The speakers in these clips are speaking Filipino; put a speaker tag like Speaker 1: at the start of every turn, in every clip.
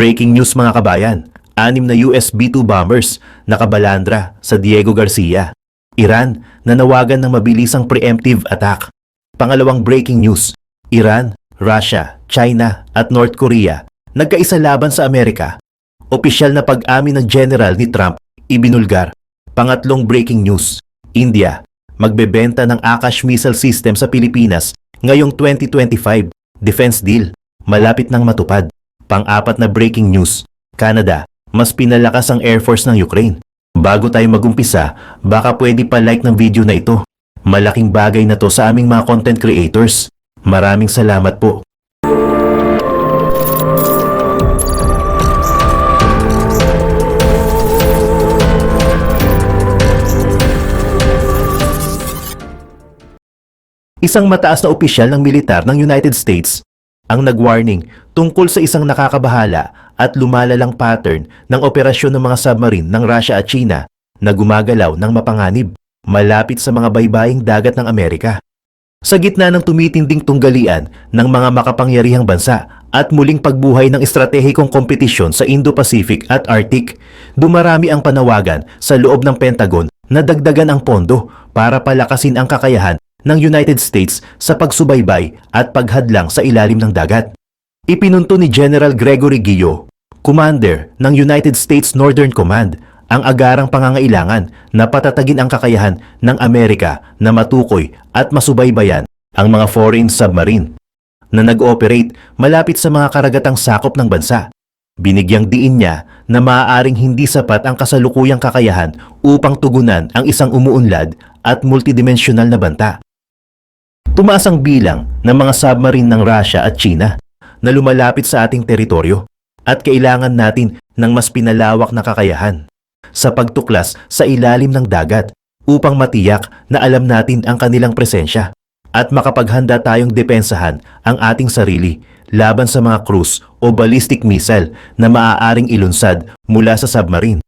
Speaker 1: Breaking news mga kabayan, 6 na US B-2 bombers nakabalandra sa Diego Garcia. Iran nanawagan ng mabilisang preemptive attack. Pangalawang breaking news, Iran, Russia, China at North Korea nagkaisa laban sa Amerika. Opisyal na pag-amin ng general ni Trump ibinulgar. Pangatlong breaking news, India magbebenta ng Akash missile system sa Pilipinas ngayong 2025. Defense deal malapit nang matupad. Pang-apat na breaking news, Canada, mas pinalakas ang Air Force ng Ukraine. Bago tayo magumpisa, baka pwede pa like ng video na ito. Malaking bagay na to sa aming mga content creators. Maraming salamat po. Isang mataas na opisyal ng militar ng United States ang nag-warning tungkol sa isang nakakabahala at lumalalang pattern ng operasyon ng mga submarine ng Russia at China na gumagalaw ng mapanganib malapit sa mga baybaying dagat ng Amerika. Sa gitna ng tumitinding tunggalian ng mga makapangyarihang bansa at muling pagbuhay ng estratehikong kompetisyon sa Indo-Pacific at Arctic, dumarami ang panawagan sa loob ng Pentagon na dagdagan ang pondo para palakasin ang kakayahan ng United States sa pagsubaybay at paghadlang sa ilalim ng dagat. Ipinunto ni General Gregory Guillo, Commander ng United States Northern Command, ang agarang pangangailangan na patatagin ang kakayahan ng Amerika na matukoy at masubaybayan ang mga foreign submarine na nag-ooperate malapit sa mga karagatang sakop ng bansa. Binigyang diin niya na maaaring hindi sapat ang kasalukuyang kakayahan upang tugunan ang isang umuunlad at multidimensional na banta. Tumaas ang bilang ng mga submarine ng Russia at China na lumalapit sa ating teritoryo at kailangan natin ng mas pinalawak na kakayahan sa pagtuklas sa ilalim ng dagat upang matiyak na alam natin ang kanilang presensya at makapaghanda tayong depensahan ang ating sarili laban sa mga cruise o ballistic missile na maaaring ilunsad mula sa submarine.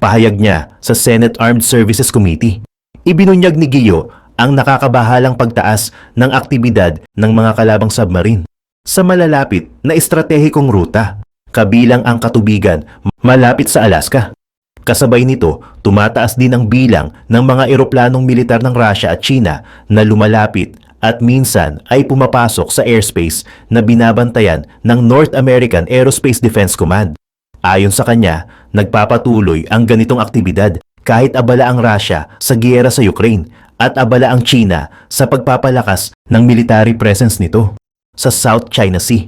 Speaker 1: Pahayag niya sa Senate Armed Services Committee. Ibinunyag ni Guillo ang nakakabahalang pagtaas ng aktibidad ng mga kalabang submarine sa malalapit na estratehikong ruta, kabilang ang katubigan malapit sa Alaska. Kasabay nito, tumataas din ang bilang ng mga eroplanong militar ng Russia at China na lumalapit at minsan ay pumapasok sa airspace na binabantayan ng North American Aerospace Defense Command. Ayon sa kanya, nagpapatuloy ang ganitong aktibidad kahit abala ang Russia sa giyera sa Ukraine at abala ang China sa pagpapalakas ng military presence nito sa South China Sea.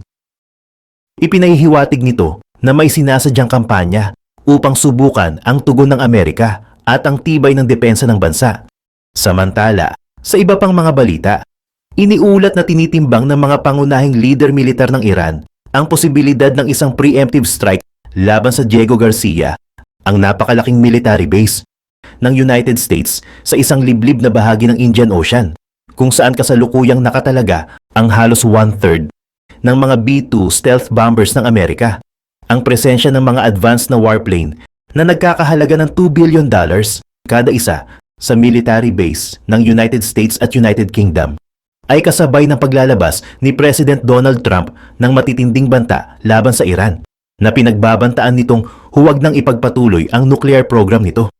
Speaker 1: Ipinahihiwatig nito na may sinasadyang kampanya upang subukan ang tugon ng Amerika at ang tibay ng depensa ng bansa. Samantala, sa iba pang mga balita, iniulat na tinitimbang ng mga pangunahing leader militar ng Iran ang posibilidad ng isang preemptive strike laban sa Diego Garcia, ang napakalaking military base ng United States sa isang liblib na bahagi ng Indian Ocean, kung saan kasalukuyang nakatalaga ang halos 1/3 ng mga B-2 stealth bombers ng Amerika. Ang presensya ng mga advanced na warplane na nagkakahalaga ng $2 billion kada isa sa military base ng United States at United Kingdom ay kasabay ng paglalabas ni President Donald Trump ng matitinding banta laban sa Iran na pinagbabantaan nitong huwag nang ipagpatuloy ang nuclear program nito.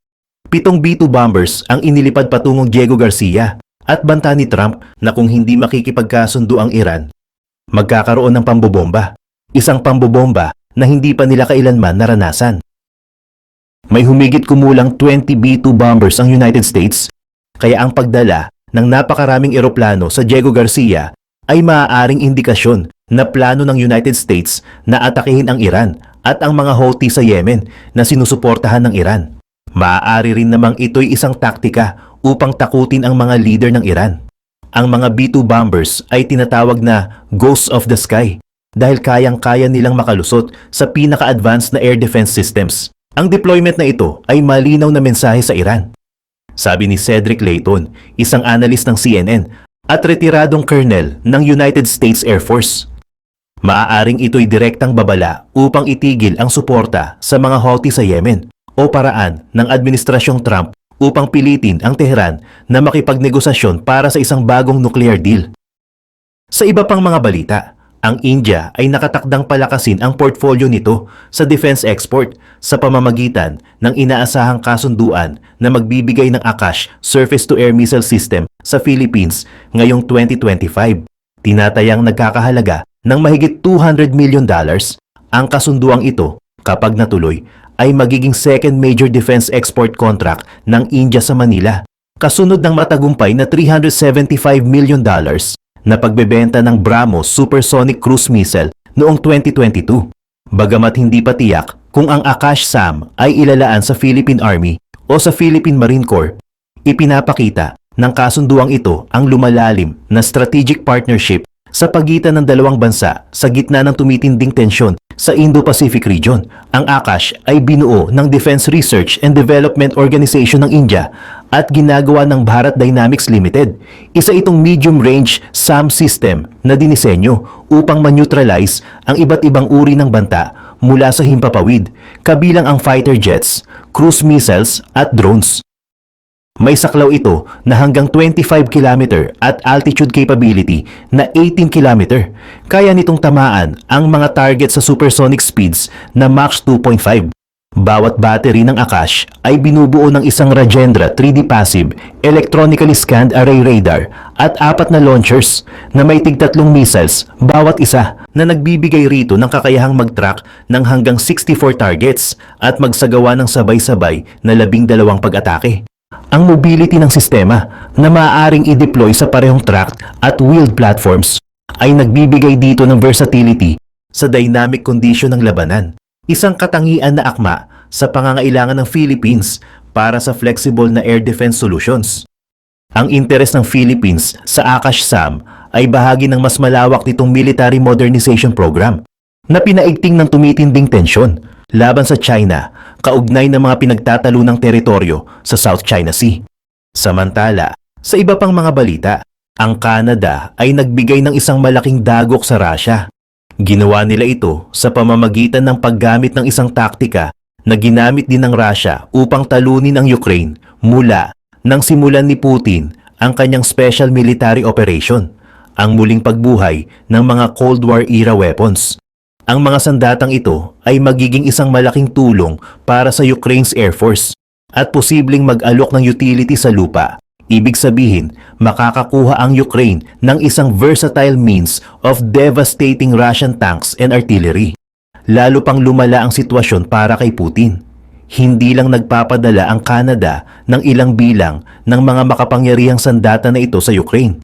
Speaker 1: 7 B-2 bombers ang inilipad patungong Diego Garcia at banta ni Trump na kung hindi makikipagkasundo ang Iran, magkakaroon ng pambobomba. Isang pambobomba na hindi pa nila kailanman naranasan. May humigit kumulang 20 B-2 bombers ang United States, kaya ang pagdala ng napakaraming eroplano sa Diego Garcia ay maaaring indikasyon na plano ng United States na atakihin ang Iran at ang mga Houthi sa Yemen na sinusuportahan ng Iran. Maaari rin namang ito'y isang taktika upang takutin ang mga leader ng Iran. Ang mga B-2 bombers ay tinatawag na Ghosts of the Sky dahil kayang-kaya nilang makalusot sa pinaka-advanced na air defense systems. Ang deployment na ito ay malinaw na mensahe sa Iran. Sabi ni Cedric Layton, isang analyst ng CNN at retiradong colonel ng United States Air Force. Maaaring ito'y direktang babala upang itigil ang suporta sa mga Houthi sa Yemen o paraan ng Administrasyong Trump upang pilitin ang Tehran na makipagnegosasyon para sa isang bagong nuclear deal. Sa iba pang mga balita, Ang India ay nakatakdang palakasin ang portfolyo nito sa defense export sa pamamagitan ng inaasahang kasunduan na magbibigay ng Akash surface-to-air missile system sa Philippines ngayong 2025. Tinatayang nagkakahalaga ng mahigit $200 million. Ang kasunduang ito, kapag natuloy, ay magiging second major defense export contract ng India sa Manila, kasunod ng matagumpay na $375 million na pagbebenta ng BrahMos supersonic cruise missile noong 2022. Bagamat hindi pa tiyak kung ang Akash-SAM ay ilalaan sa Philippine Army o sa Philippine Marine Corps, ipinapakita ng kasunduang ito ang lumalalim na strategic partnership sa pagitan ng dalawang bansa sa gitna ng tumitinding tensyon sa Indo-Pacific region. Ang Akash ay binuo ng Defense Research and Development Organization ng India at ginagawa ng Bharat Dynamics Limited. Isa itong medium-range SAM system na dinisenyo upang ma-neutralize ang iba't ibang uri ng banta mula sa himpapawid, kabilang ang fighter jets, cruise missiles at drones. May saklaw ito na hanggang 25 km at altitude capability na 18 km. Kaya nitong tamaan ang mga target sa supersonic speeds na Mach 2.5. Bawat battery ng Akash ay binubuo ng isang Rajendra 3D passive, electronically scanned array radar at 4 na launchers na may tig-3 missiles bawat isa na nagbibigay rito ng kakayahang mag-track ng hanggang 64 targets at magsagawa ng sabay-sabay na 12 pag-atake. Ang mobility ng sistema na maaaring i-deploy sa parehong tracked at wheeled platforms ay nagbibigay dito ng versatility sa dynamic condition ng labanan. Isang katangian na akma sa pangangailangan ng Philippines para sa flexible na air defense solutions. Ang interes ng Philippines sa Akash-SAM ay bahagi ng mas malawak nitong military modernization program na pinaigting ng tumitinding tensyon laban sa China kaugnay ng mga pinagtatalunang teritoryo sa South China Sea. Samantala, sa iba pang mga balita, ang Canada ay nagbigay ng isang malaking dagok sa Russia. Ginawa nila ito sa pamamagitan ng paggamit ng isang taktika na ginamit din ng Russia upang talunin ang Ukraine mula nang simulan ni Putin ang kanyang special military operation, ang muling pagbuhay ng mga Cold War era weapons. Ang mga sandatang ito ay magiging isang malaking tulong para sa Ukraine's Air Force at posibleng mag-alok ng utility sa lupa. Ibig sabihin, makakakuha ang Ukraine ng isang versatile means of devastating Russian tanks and artillery. Lalo pang lumala ang sitwasyon para kay Putin. Hindi lang nagpapadala ang Canada ng ilang bilang ng mga makapangyarihang sandata na ito sa Ukraine.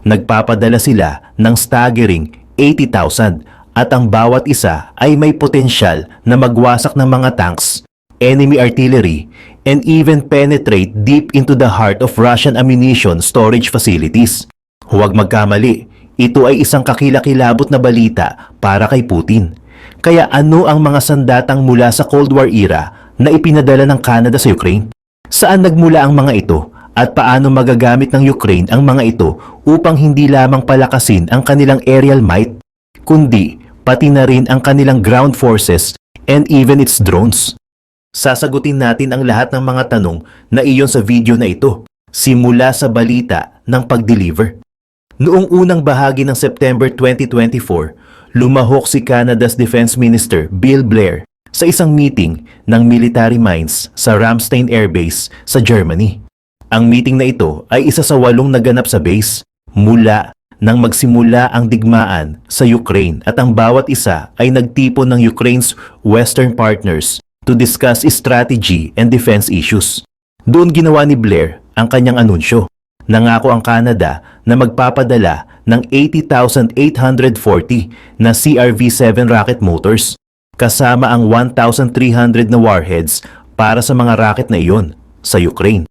Speaker 1: Nagpapadala sila ng staggering 80,000 at ang bawat isa ay may potensyal na magwasak ng mga tanks, enemy artillery, and even penetrate deep into the heart of Russian ammunition storage facilities. Huwag magkamali, ito ay isang kakilakilabot na balita para kay Putin. Kaya ano ang mga sandatang mula sa Cold War era na ipinadala ng Canada sa Ukraine? Saan nagmula ang mga ito at paano magagamit ng Ukraine ang mga ito upang hindi lamang palakasin ang kanilang aerial might, kundi pati na rin ang kanilang ground forces and even its drones? Sasagutin natin ang lahat ng mga tanong na iyon sa video na ito, simula sa balita ng pag-deliver. Noong unang bahagi ng September 2024, lumahok si Canada's Defense Minister Bill Blair sa isang meeting ng military minds sa Ramstein Air Base sa Germany. Ang meeting na ito ay isa sa 8 naganap sa base mula nang magsimula ang digmaan sa Ukraine at ang bawat isa ay nagtipon ng Ukraine's Western partners to discuss strategy and defense issues. Doon ginawa ni Blair ang kanyang anunsyo. Nangako ang Canada na magpapadala ng 80,840 na CRV-7 rocket motors kasama ang 1,300 na warheads para sa mga rocket na iyon sa Ukraine.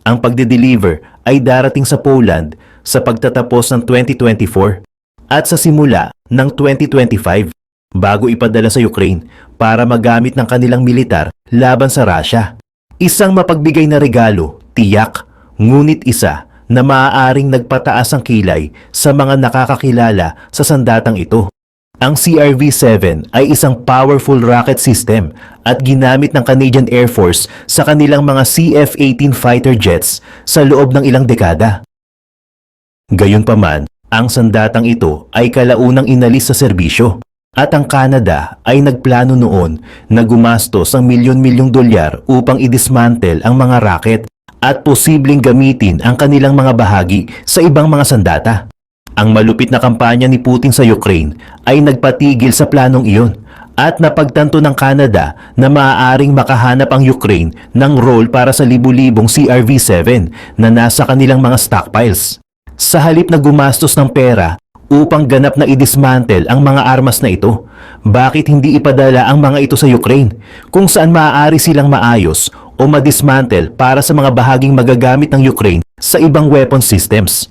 Speaker 1: Ang pagde-deliver ay darating sa Poland sa pagtatapos ng 2024 at sa simula ng 2025 bago ipadala sa Ukraine para magamit ng kanilang militar laban sa Russia. Isang mapagbigay na regalo, tiyak, ngunit isa na maaaring nagpataas ang kilay sa mga nakakakilala sa sandatang ito. Ang CRV-7 ay isang powerful rocket system at ginamit ng Canadian Air Force sa kanilang mga CF-18 fighter jets sa loob ng ilang dekada. Gayunpaman, Ang sandatang ito ay kalaunang inalis sa serbisyo at ang Canada ay nagplano noon na gumastos ng milyon-milyong dolyar upang idismantle ang mga rocket at posibleng gamitin ang kanilang mga bahagi sa ibang mga sandata. Ang malupit na kampanya ni Putin sa Ukraine ay nagpatigil sa planong iyon at napagtanto ng Canada na maaaring makahanap ang Ukraine ng role para sa libu-libong CRV-7 na nasa kanilang mga stockpiles. Sa halip na gumastos ng pera upang ganap na idismantle ang mga armas na ito, bakit hindi ipadala ang mga ito sa Ukraine kung saan maaari silang maayos o madismantle para sa mga bahaging magagamit ng Ukraine sa ibang weapon systems?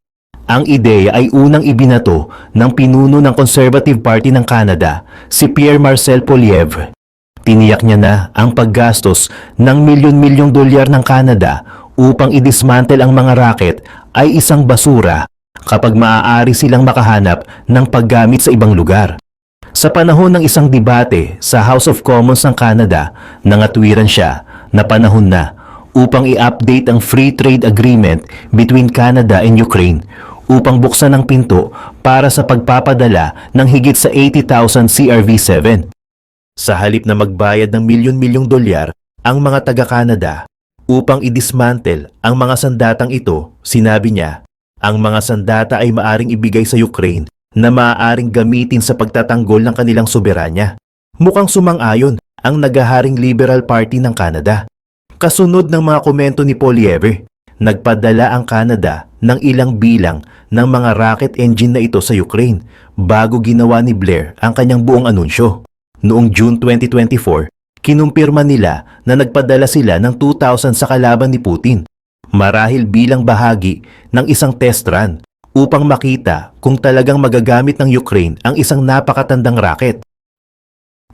Speaker 1: Ang ideya ay unang ibinato ng pinuno ng Conservative Party ng Canada, si Pierre-Marcel Poilievre. Tiniyak niya na ang paggastos ng milyon-milyong dolyar ng Canada upang idismantle ang mga rocket ay isang basura kapag maaari silang makahanap ng paggamit sa ibang lugar. Sa panahon ng isang debate sa House of Commons ng Canada, nangatwiran siya na panahon na upang i-update ang Free Trade Agreement between Canada and Ukraine upang buksan ang pinto para sa pagpapadala ng higit sa 80,000 CRV-7. Sa halip na magbayad ng milyon-milyong dolyar ang mga taga-Canada upang idismantle ang mga sandatang ito, sinabi niya, ang mga sandata ay maaring ibigay sa Ukraine na maaaring gamitin sa pagtatanggol ng kanilang soberanya. Mukhang sumang-ayon ang nagaharing Liberal Party ng Canada. Kasunod ng mga komento ni Poilievre, nagpadala ang Canada ng ilang bilang ng mga rocket engine na ito sa Ukraine bago ginawa ni Blair ang kanyang buong anunsyo. Noong June 2024, kinumpirma nila na nagpadala sila ng 2,000 sa kalaban ni Putin, marahil bilang bahagi ng isang test run upang makita kung talagang magagamit ng Ukraine ang isang napakatandang rocket.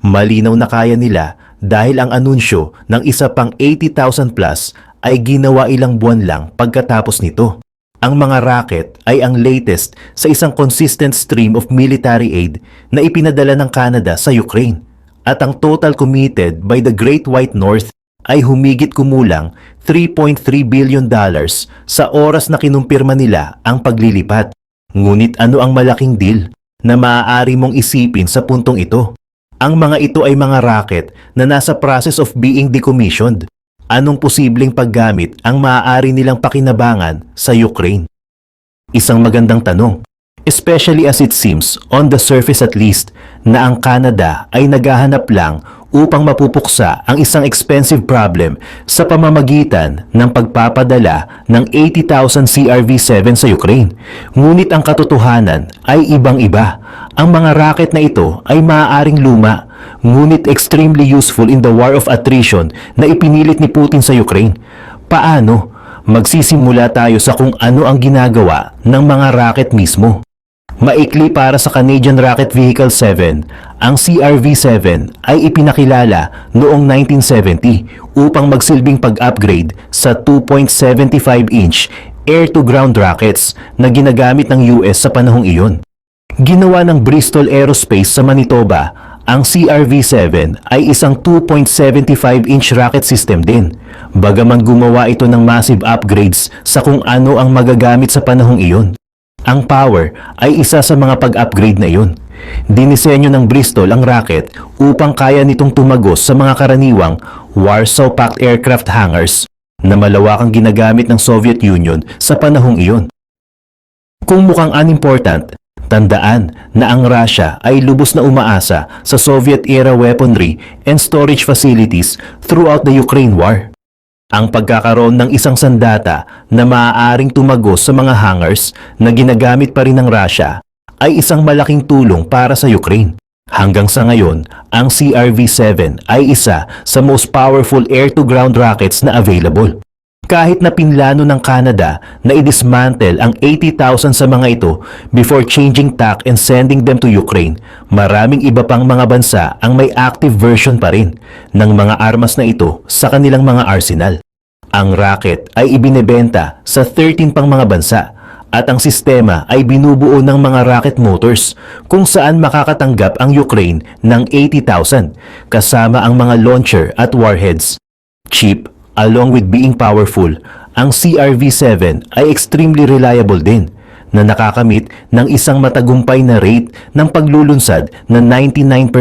Speaker 1: Malinaw na kaya nila dahil ang anunsyo ng isa pang 80,000 plus ay ginawa ilang buwan lang pagkatapos nito. Ang mga rocket ay ang latest sa isang consistent stream of military aid na ipinadala ng Canada sa Ukraine. At ang total committed by the Great White North ay humigit kumulang $3.3 billion sa oras na kinumpirma nila ang paglilipat. Ngunit ano ang malaking deal na maaari mong isipin sa puntong ito? Ang mga ito ay mga rocket na nasa process of being decommissioned. Anong posibleng paggamit ang maaari nilang pakinabangan sa Ukraine? Isang magandang tanong, especially as it seems, on the surface at least, na ang Canada ay naghahanap lang upang mapupuksa ang isang expensive problem sa pamamagitan ng pagpapadala ng 80,000 CRV-7 sa Ukraine. Ngunit ang katotohanan ay ibang-iba. Ang mga rocket na ito ay maaaring luma, ngunit extremely useful in the war of attrition na ipinilit ni Putin sa Ukraine. Paano? Magsisimula tayo sa kung ano ang ginagawa ng mga rocket mismo. Maikli para sa Canadian Rocket Vehicle 7, ang CRV-7 ay ipinakilala noong 1970 upang magsilbing pag-upgrade sa 2.75-inch air-to-ground rockets na ginagamit ng US sa panahong iyon. Ginawa ng Bristol Aerospace sa Manitoba, ang CRV-7 ay isang 2.75-inch rocket system din, bagaman gumawa ito ng massive upgrades sa kung ano ang magagamit sa panahong iyon. Ang power ay isa sa mga pag-upgrade na iyon. Dinisenyo ng Bristol ang rocket upang kaya nitong tumagos sa mga karaniwang Warsaw Pact aircraft hangars na malawakang ginagamit ng Soviet Union sa panahong iyon. Kung mukhang unimportant, tandaan na ang Russia ay lubos na umaasa sa Soviet-era weaponry and storage facilities throughout the Ukraine War. Ang pagkakaroon ng isang sandata na maaaring tumagos sa mga hangars na ginagamit pa rin ng Russia ay isang malaking tulong para sa Ukraine. Hanggang sa ngayon, ang CRV-7 ay isa sa most powerful air-to-ground rockets na available. Kahit na pinlano ng Canada na i-dismantle ang 80,000 sa mga ito before changing tack and sending them to Ukraine, maraming iba pang mga bansa ang may active version pa rin ng mga armas na ito sa kanilang mga arsenal. Ang rocket ay ibinebenta sa 13 pang mga bansa at ang sistema ay binubuo ng mga rocket motors kung saan makakatanggap ang Ukraine ng 80,000 kasama ang mga launcher at warheads. Cheap, along with being powerful, ang CRV-7 ay extremely reliable din. na nakakamit ng isang matagumpay na rate ng paglulunsad na 99%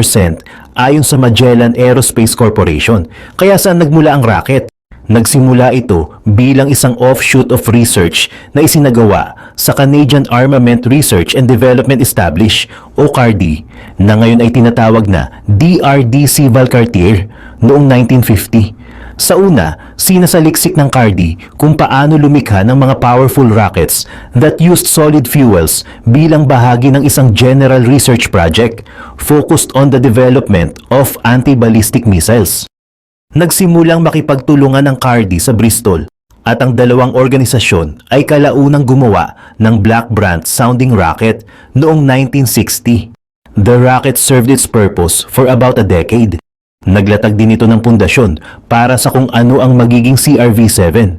Speaker 1: ayon sa Magellan Aerospace Corporation. Kaya saan nagmula ang rocket? Nagsimula ito bilang isang offshoot of research na isinagawa sa Canadian Armament Research and Development Established o CARDE na ngayon ay tinatawag na DRDC Valcartier noong 1950. Sa una, sinasaliksik ng CARDE kung paano lumikha ng mga powerful rockets that used solid fuels bilang bahagi ng isang general research project focused on the development of anti-ballistic missiles. Nagsimulang makipagtulungan ang CARDE sa Bristol at ang dalawang organisasyon ay kalaunang gumawa ng Black Brant sounding rocket noong 1960. The rocket served its purpose for about a decade. Naglatag din ito ng pundasyon para sa kung ano ang magiging CRV-7.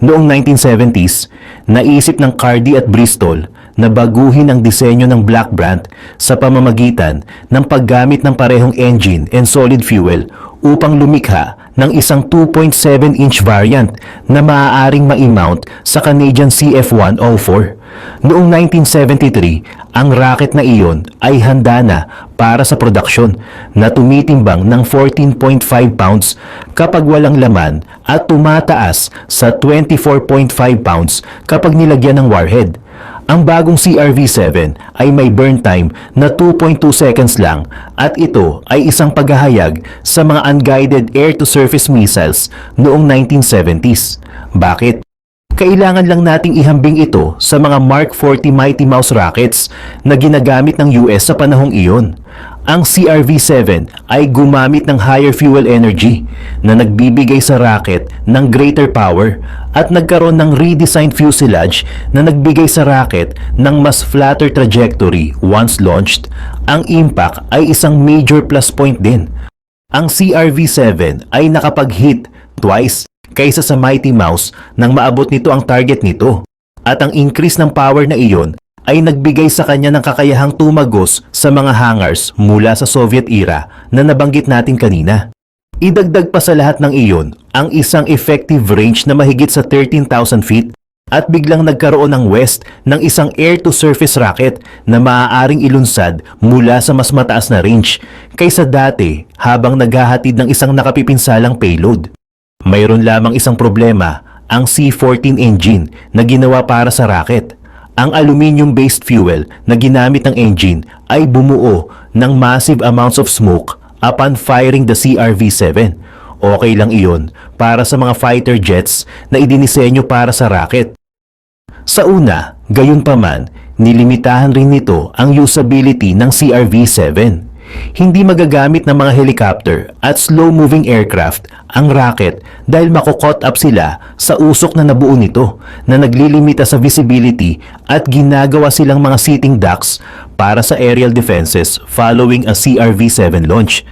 Speaker 1: Noong 1970s, naisip ng CARDE at Bristol na baguhin ang disenyo ng Black Brant sa pamamagitan ng paggamit ng parehong engine and solid fuel upang lumikha ng isang 2.7-inch variant na maaaring ma-mount sa Canadian CF-104. Noong 1973, ang rocket na iyon ay handa na para sa produksyon na tumitimbang ng 14.5 pounds kapag walang laman at tumataas sa 24.5 pounds kapag nilagyan ng warhead. Ang bagong CRV-7 ay may burn time na 2.2 seconds lang at ito ay isang paghahayag sa mga unguided air-to-surface missiles noong 1970s. Bakit? Kailangan lang nating ihambing ito sa mga Mark 40 Mighty Mouse rockets na ginagamit ng US sa panahong iyon. Ang CRV-7 ay gumamit ng higher fuel energy na nagbibigay sa rocket ng greater power at nagkaroon ng redesigned fuselage na nagbigay sa rocket ng mas flatter trajectory once launched. Ang impact ay isang major plus point din. Ang CRV-7 ay nakapag-hit twice kaysa sa Mighty Mouse nang maabot nito ang target nito. At ang increase ng power na iyon ay nagbigay sa kanya ng kakayahang tumagos sa mga hangars mula sa Soviet era na nabanggit natin kanina. Idagdag pa sa lahat ng iyon ang isang effective range na mahigit sa 13,000 feet at biglang nagkaroon ng West ng isang air-to-surface rocket na maaaring ilunsad mula sa mas mataas na range kaysa dati habang naghahatid ng isang nakapipinsalang payload. Mayroon lamang isang problema, ang C-14 engine na ginawa para sa rocket. Ang aluminium-based fuel na ginamit ng engine ay bumuo ng massive amounts of smoke upon firing the CRV-7. Okay lang iyon para sa mga fighter jets na idinisenyo para sa rocket. Sa una, gayunpaman, nilimitahan rin nito ang usability ng CRV-7. Hindi magagamit ng mga helicopter at slow-moving aircraft ang rocket dahil mako-caught up sila sa usok na nabuo nito na naglilimita sa visibility at ginagawa silang mga sitting ducks para sa aerial defenses following a CRV-7 launch.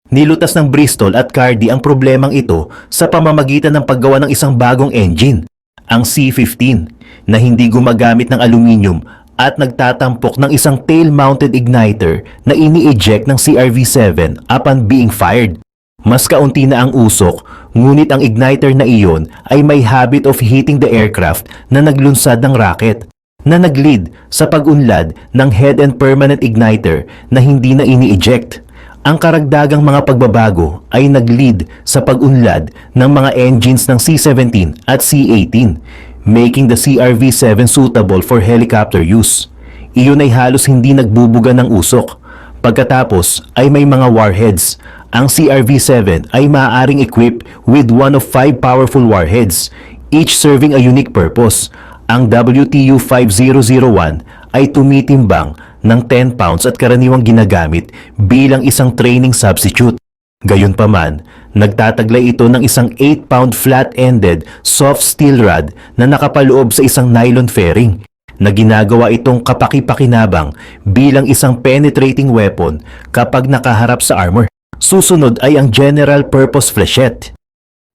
Speaker 1: Nilutas ng Bristol at CARDE ang problemang ito sa pamamagitan ng paggawa ng isang bagong engine, ang C-15, na hindi gumagamit ng aluminium at nagtatampok ng isang tail-mounted igniter na ini-eject ng CRV-7 upon being fired. Mas kaunti na ang usok, ngunit ang igniter na iyon ay may habit of hitting the aircraft na naglunsad ng rocket, na nag-lead sa pag-unlad ng head and permanent igniter na hindi na ini-eject. Ang karagdagang mga pagbabago ay nag-lead sa pag-unlad ng mga engines ng C-17 at C-18, making the CRV-7 suitable for helicopter use. Iyon ay halos hindi nagbubuga ng usok. Pagkatapos ay may mga warheads. Ang CRV-7 ay maaaring equipped with one of 5 powerful warheads, each serving a unique purpose. Ang WTU-5001 ay tumitimbang ng 10 pounds at karaniwang ginagamit bilang isang training substitute. Gayunpaman, nagtataglay ito ng isang 8-pound flat-ended soft steel rod na nakapaloob sa isang nylon fairing na ginagawa itong kapaki-pakinabang bilang isang penetrating weapon kapag nakaharap sa armor. Susunod ay ang general purpose flechette.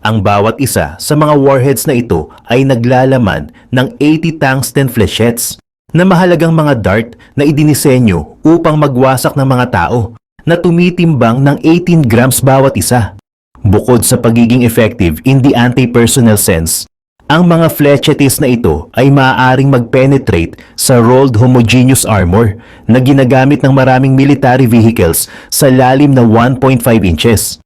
Speaker 1: Ang bawat isa sa mga warheads na ito ay naglalaman ng 80 tungsten flechettes na mahalagang mga dart na idinisenyo upang magwasak ng mga tao na tumitimbang ng 18 grams bawat isa. Bukod sa pagiging effective in the anti-personnel sense, Ang mga flechettes na ito ay maaaring mag-penetrate sa rolled homogeneous armor na ginagamit ng maraming military vehicles sa lalim na 1.5 inches.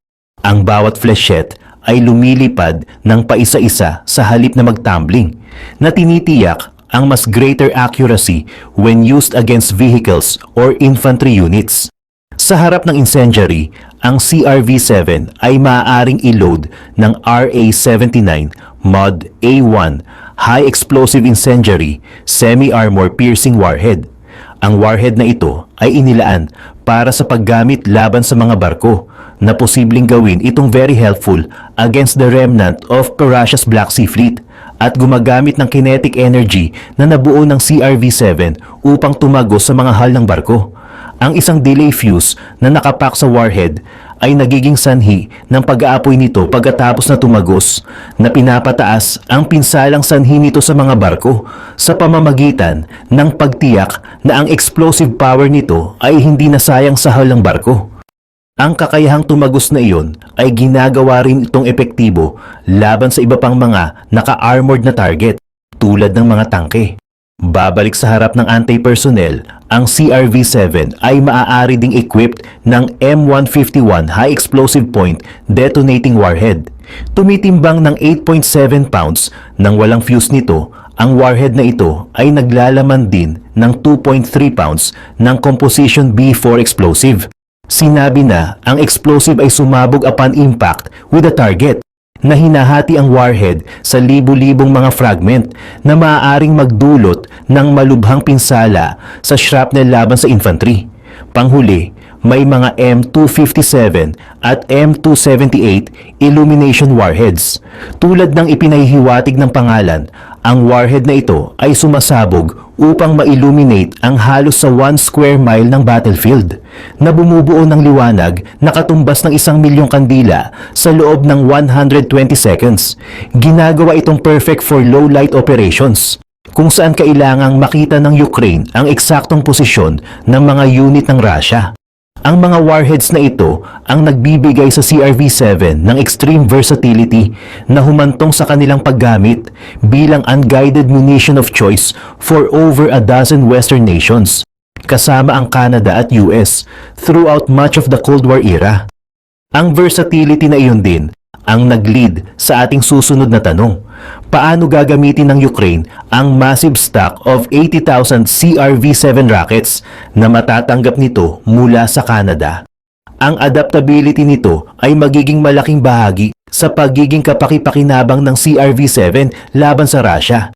Speaker 1: Ang bawat flechette ay lumilipad ng paisa-isa sa halip na magtumbling, na tinitiyak ang mas greater accuracy when used against vehicles or infantry units. Sa harap ng incendiary, ang CRV-7 ay maaaring i-load ng RA-79 Mod A1 High Explosive Incendiary Semi-Armor Piercing Warhead. Ang warhead na ito ay inilaan para sa paggamit laban sa mga barko, na posibleng gawin itong very helpful against the remnant of Russia's Black Sea Fleet, at gumagamit ng kinetic energy na nabuo ng CRV-7 upang tumagos sa mga hull ng barko. Ang isang delay fuse na nakapak sa warhead ay nagiging sanhi ng pag-aapoy nito pagkatapos na tumagos, na pinapataas ang pinsalang sanhi nito sa mga barko sa pamamagitan ng pagtiyak na ang explosive power nito ay hindi nasayang sa hull ng barko. Ang kakayahang tumagos na iyon ay ginagawa rin itong epektibo laban sa iba pang mga naka-armored na target tulad ng mga tangke. Babalik sa harap ng anti-personnel, ang CRV-7 ay maaari ding equipped ng M151 High Explosive Point Detonating Warhead. Tumitimbang ng 8.7 pounds nang walang fuse nito, ang warhead na ito ay naglalaman din ng 2.3 pounds ng Composition B4 explosive. Sinabi na ang explosive ay sumabog upon impact with the target, na hinahati ang warhead sa libu-libong mga fragment na maaaring magdulot ng malubhang pinsala sa shrapnel laban sa infantry. Panghuli, may mga M257 at M278 illumination warheads. Tulad ng ipinahihiwatig ng pangalan, ang warhead na ito ay sumasabog upang ma-illuminate ang halos sa 1 square mile ng battlefield, na bumubuo ng liwanag na katumbas ng 1,000,000 kandila sa loob ng 120 seconds. Ginagawa itong perfect for low light operations, kung saan kailangang makita ng Ukraine ang eksaktong posisyon ng mga unit ng Russia. Ang mga warheads na ito ang nagbibigay sa CRV-7 ng extreme versatility na humantong sa kanilang paggamit bilang unguided munition of choice for over a dozen Western nations, kasama ang Canada at US, throughout much of the Cold War era. Ang versatility na iyon din ang nag-lead sa ating susunod na tanong: paano gagamitin ng Ukraine ang massive stock of 80,000 CRV-7 rockets na matatanggap nito mula sa Canada? Ang adaptability nito ay magiging malaking bahagi sa pagiging kapaki-pakinabang ng CRV-7 laban sa Russia.